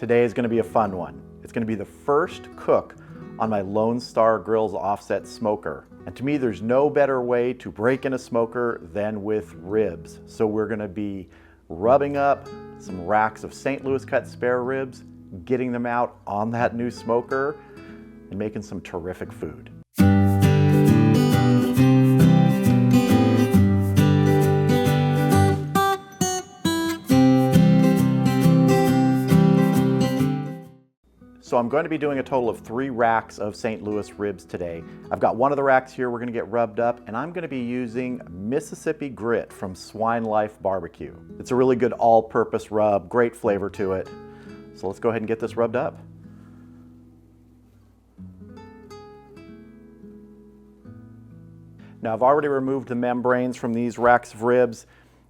Today is going to be a fun one. It's going to be the first cook on my Lone Star Grillz offset smoker. And to me, there's no better way to break in a smoker than with ribs. So we're going to be rubbing up some racks of St. Louis cut spare ribs, getting them out on that new smoker, and making some terrific food. So I'm going to be doing a total of 3 racks of St. Louis ribs today. I've got one of the racks here we're going to get rubbed up, and I'm going to be using Mississippi Grit from Swine Life Barbecue. It's a really good all-purpose rub, great flavor to it. So let's go ahead and get this rubbed up. Now I've already removed the membranes from these racks of ribs.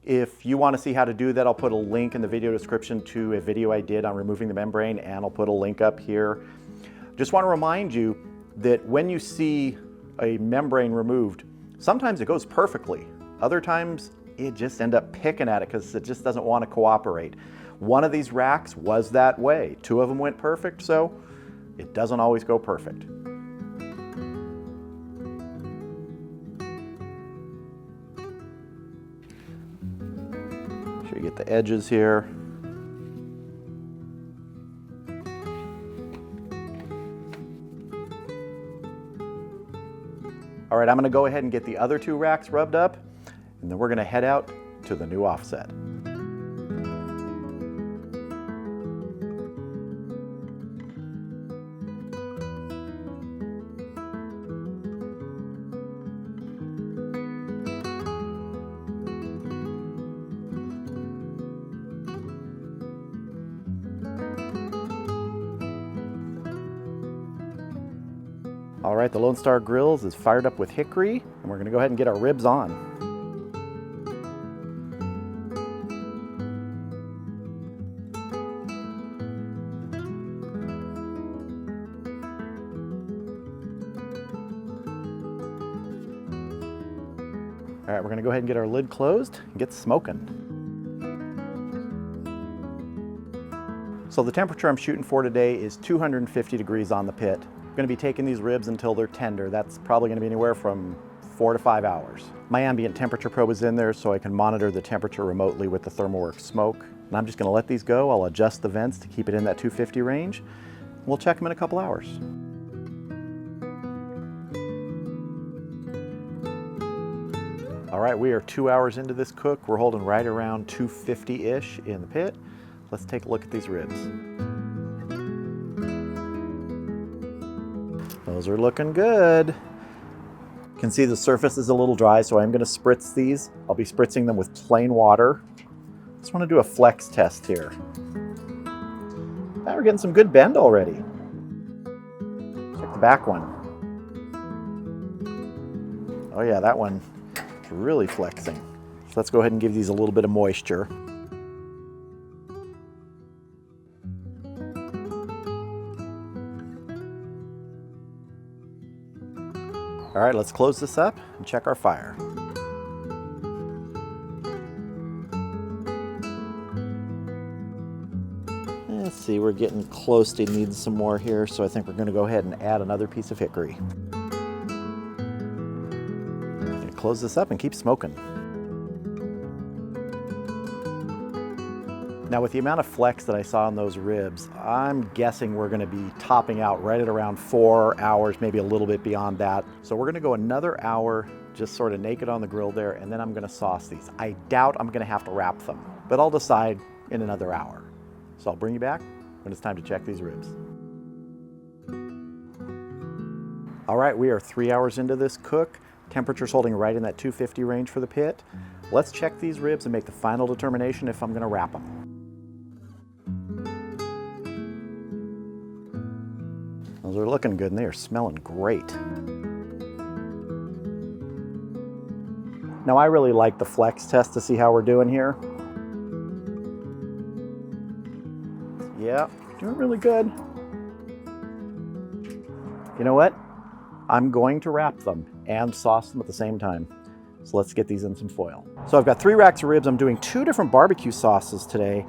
If you want to see how to do that, I'll put a link in the video description to a video I did on removing the membrane, and I'll put a link up here. Just want to remind you that when you see a membrane removed, sometimes it goes perfectly. Other times it just ends up picking at it because it just doesn't want to cooperate. One of these racks was that way. 2 of them went perfect, so it doesn't always go perfect. You get the edges here. All right, I'm going to go ahead and get the other 2 racks rubbed up, and then we're going to head out to the new offset. All right, the Lone Star Grillz is fired up with hickory, and we're going to go ahead and get our ribs on. All right, we're going to go ahead and get our lid closed and get smoking. So the temperature I'm shooting for today is 250 degrees on the pit. I'm going to be taking these ribs until they're tender. That's probably going to be anywhere from 4 to 5 hours. My ambient temperature probe is in there so I can monitor the temperature remotely with the ThermalWorks smoke. And I'm just going to let these go. I'll adjust the vents to keep it in that 250 range. We'll check them in a couple hours. All right, we are 2 hours into this cook. We're holding right around 250-ish in the pit. Let's take a look at these ribs. Those are looking good. You can see the surface is a little dry, so I'm going to spritz these. I'll be spritzing them with plain water. Just want to do a flex test here. Now we're getting some good bend already. Check the back one. Oh yeah, that one is really flexing. So let's go ahead and give these a little bit of moisture. All right, let's close this up and check our fire. Let's see, we're getting close to needing some more here, so I think we're going to go ahead and add another piece of hickory. Close this up and keep smoking. Now with the amount of flex that I saw in those ribs, I'm guessing we're going to be topping out right at around 4 hours, maybe a little bit beyond that. So we're going to go another hour just sort of naked on the grill there, and then I'm going to sauce these. I doubt I'm going to have to wrap them, but I'll decide in another hour. So I'll bring you back when it's time to check these ribs. All right, we are 3 hours into this cook. Temperature's holding right in that 250 range for the pit. Let's check these ribs and make the final determination if I'm going to wrap them. Those are looking good and they are smelling great. Now I really like the flex test to see how we're doing here. Yeah, doing really good. You know what? I'm going to wrap them and sauce them at the same time. So let's get these in some foil. So I've got 3 racks of ribs. I'm doing 2 different barbecue sauces today.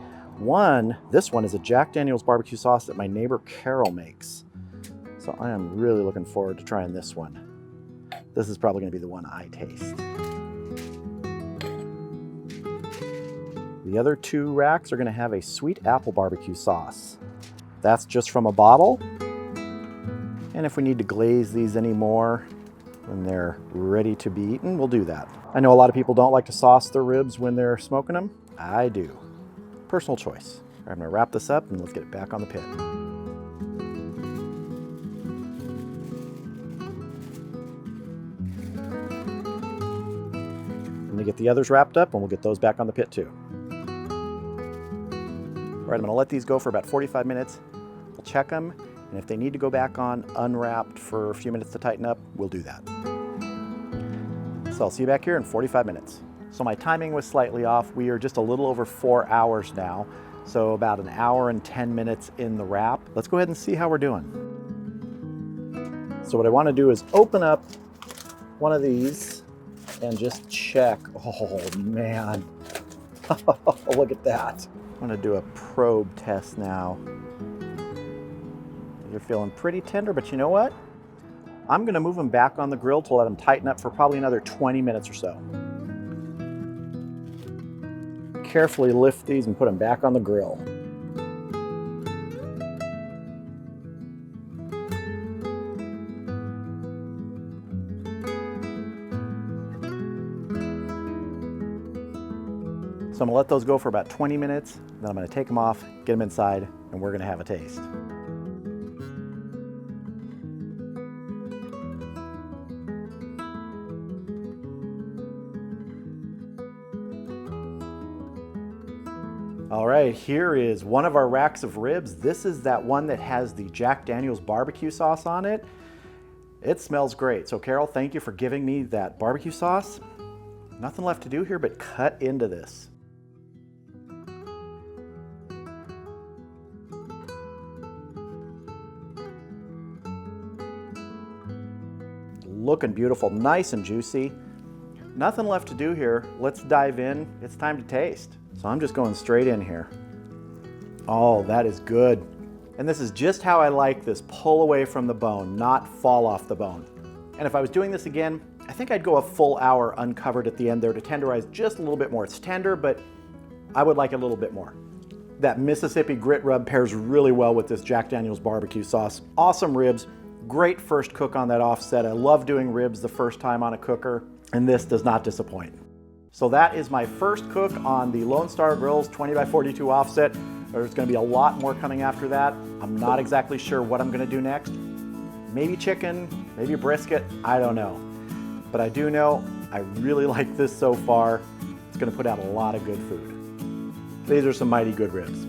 This one is a Jack Daniel's barbecue sauce that my neighbor Carol makes. So I am really looking forward to trying this one. This is probably going to be the one I taste. The other 2 racks are going to have a sweet apple barbecue sauce. That's just from a bottle. And if we need to glaze these anymore when they're ready to be eaten, we'll do that. I know a lot of people don't like to sauce their ribs when they're smoking them. I do. Personal choice. All right, I'm going to wrap this up and let's get it back on the pit. I'm going to get the others wrapped up and we'll get those back on the pit too. All right, I'm going to let these go for about 45 minutes. We'll check them, and if they need to go back on unwrapped for a few minutes to tighten up, we'll do that. So I'll see you back here in 45 minutes. So my timing was slightly off. We are just a little over 4 hours now, so about 1 hour and 10 minutes in the wrap. Let's go ahead and see how we're doing. So what I want to do is open up one of these and just check. Oh man, look at that. I'm going to do a probe test now. They're feeling pretty tender, but you know what? I'm going to move them back on the grill to let them tighten up for probably another 20 minutes or so. Carefully lift these and put them back on the grill. So I'm going to let those go for about 20 minutes, then I'm going to take them off, get them inside, and we're going to have a taste. All right, here is one of our racks of ribs. This is that one that has the Jack Daniel's barbecue sauce on it. It smells great. So Carol, thank you for giving me that barbecue sauce. Nothing left to do here but cut into this. Looking beautiful, nice and juicy. Nothing left to do here. Let's dive in. It's time to taste. So I'm just going straight in here. Oh, that is good. And this is just how I like this. Pull away from the bone, not fall off the bone. And if I was doing this again, I think I'd go a full hour uncovered at the end there to tenderize just a little bit more. It's tender, but I would like a little bit more. That Mississippi grit rub pairs really well with this Jack Daniel's barbecue sauce. Awesome ribs. Great first cook on that offset. I love doing ribs the first time on a cooker, and this does not disappoint. So that is my first cook on the Lone Star Grillz 20x42 offset. There's going to be a lot more coming after that. I'm not exactly sure what I'm going to do next. Maybe chicken, maybe brisket, I don't know. But I do know I really like this so far. It's going to put out a lot of good food. These are some mighty good ribs.